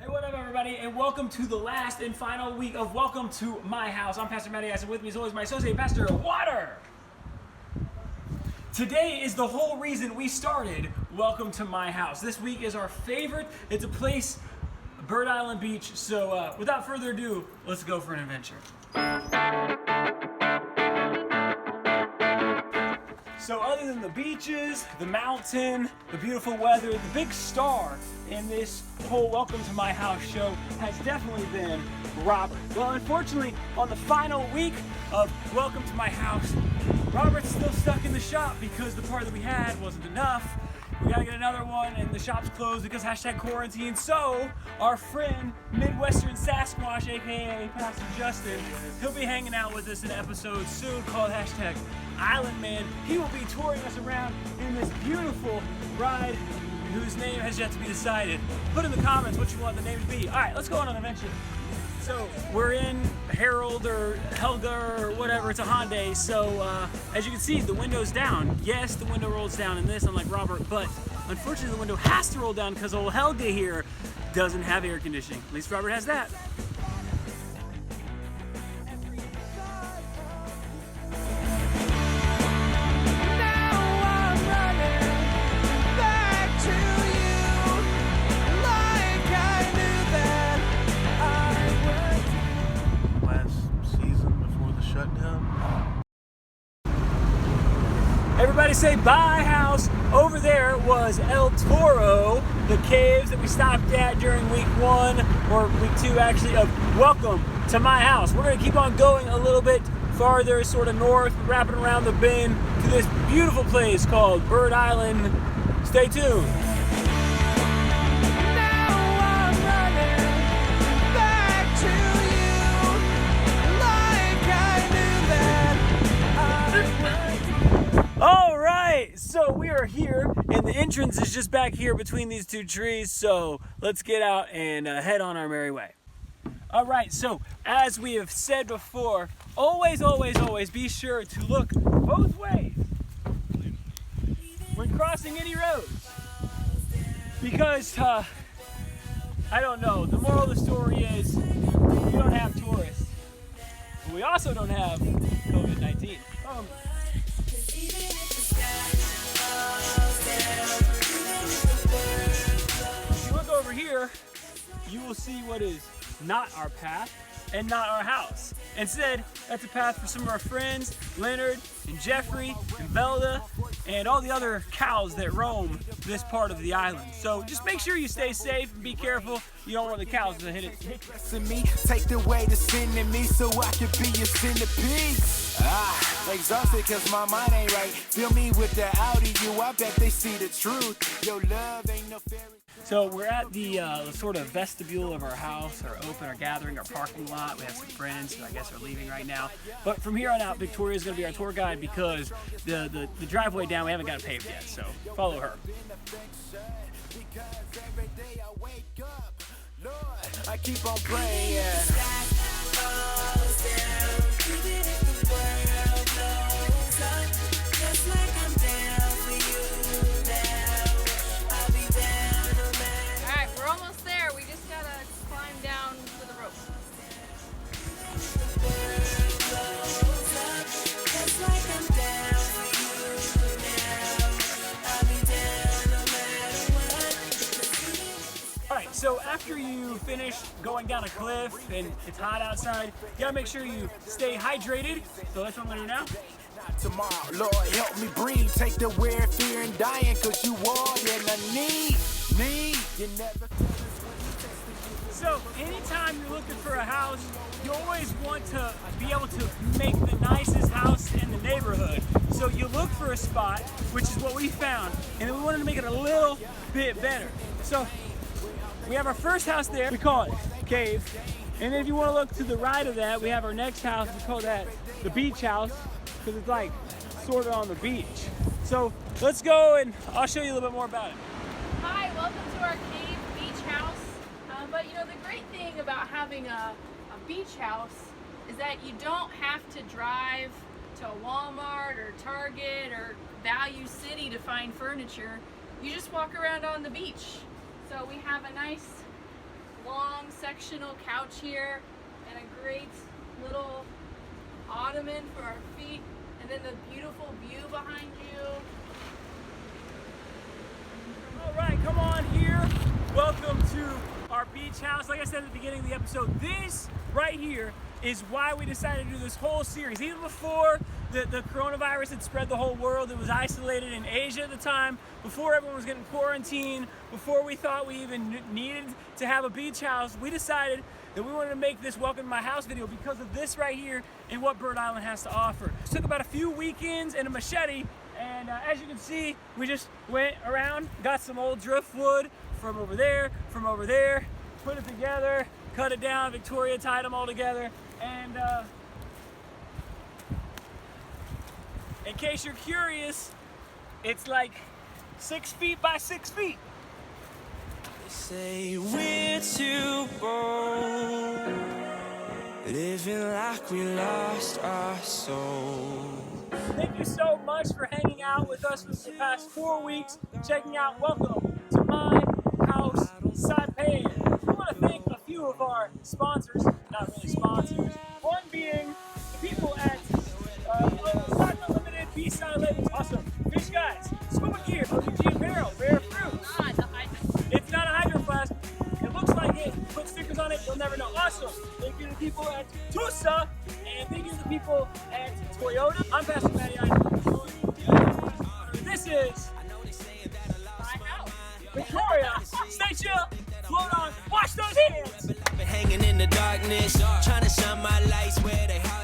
Hey, what up, everybody, and welcome to the last and final week of Welcome to My House. I'm Pastor Mattie Ice, and with me, as always, my associate pastor, Water. Today is the whole reason we started Welcome to My House. This week is our favorite. It's a place, Bird Island Beach. So, without further ado, let's go for an adventure. So other than the beaches, the mountain, the beautiful weather, the big star in this whole Welcome to My House show has definitely been Robert. Well, unfortunately, on the final week of Welcome to My House, Robert's still stuck in the shop because the part that we had wasn't enough. We gotta get another one, and the shop's closed because #quarantine. So, our friend, Midwestern Sasquatch, aka Pastor Justin, he'll be hanging out with us in an episode soon called #Island Man. He will be touring us around in this beautiful ride whose name has yet to be decided. Put in the comments what you want the name to be. All right, let's go on an adventure. So we're in Harold or Helga or whatever, it's a Hyundai. So as you can see, the window's down. Yes, the window rolls down in this, unlike Robert, but unfortunately the window has to roll down because old Helga here doesn't have air conditioning. At least Robert has that. Everybody say bye house. Over there was El Toro, the caves that we stopped at during week 1 or week 2 actually of Welcome to My House. We're gonna keep on going a little bit farther, sort of north, wrapping around the bend to this beautiful place called Bird Island. Stay tuned. All right, so we are here, and the entrance is just back here between these two trees, so let's get out and head on our merry way. All right, so as we have said before, always be sure to look both ways when crossing any roads, because, I don't know, the moral of the story is we don't have tourists, but we also don't have COVID-19. If you look over here, you will see what is not our path and not our house. Instead, that's a path for some of our friends, Leonard and Jeffrey and Velda, and all the other cows that roam this part of the island. So just make sure you stay safe and be careful. You don't want the cows to hit it. Take the way to sin in me so I can be a centipede. Exhausted cause my mind ain't right. Fill me with the L-D.U.B.S, I bet they see the truth. Your love ain't no fairy. So we're at the sort of vestibule of our house, our gathering, our parking lot. We have some friends who I guess are leaving right now. But from here on out, Victoria is going to be our tour guide because the driveway down, we haven't got it paved yet. So follow her. I keep on praying. So after you finish going down a cliff and it's hot outside, you gotta make sure you stay hydrated. So that's what I'm gonna do now. Tomorrow, Lord, help me breathe. Take the weird fear and dying, cause you are and I need. You never. So anytime you're looking for a house, you always want to be able to make the nicest house in the neighborhood. So you look for a spot, which is what we found, and then we wanted to make it a little bit better. So we have our first house there, we call it Cave. And then if you want to look to the right of that, we have our next house, we call that the beach house, because it's like sort of on the beach. So let's go and I'll show you a little bit more about it. Hi, welcome to our Cave beach house. But you know, the great thing about having a beach house is that you don't have to drive to Walmart or Target or Value City to find furniture. You just walk around on the beach. So we have a nice long sectional couch here and a great little ottoman for our feet, and then the beautiful view behind you. All right, come on here. Welcome to our beach house. Like I said at the beginning of the episode, this right here is why we decided to do this whole series. Even before the coronavirus had spread the whole world, it was isolated in Asia at the time, before everyone was getting quarantined, before we thought we even needed to have a beach house, we decided that we wanted to make this Welcome to My House video because of this right here and what Bird Island has to offer. It took about a few weekends and a machete, and as you can see, we just went around, got some old driftwood from over there, put it together, cut it down. Victoria tied them all together, and in case you're curious, it's like 6 feet by 6 feet. They say we're too bold, living like we lost our soul. Thank you so much for hanging out with us for the past 4 weeks, checking out Welcome to My House, Saipan. We want to thank a few of our sponsors, not really sponsors, one being the people at Saipan Limited, B-Side Labels, awesome fish guys, scuba gear, OTG apparel, rare fruit. It's not a hydro flask. It looks like it. Put stickers on it, you'll never know. Awesome. Thank you to the people at Tusa, and thank you to the people at Toyota. I'm Pastor Mattie Ice. This is My house. Victoria. Stay chill, float on, wash those hands. I've been hanging in the darkness, trying to shine my lights where they hide.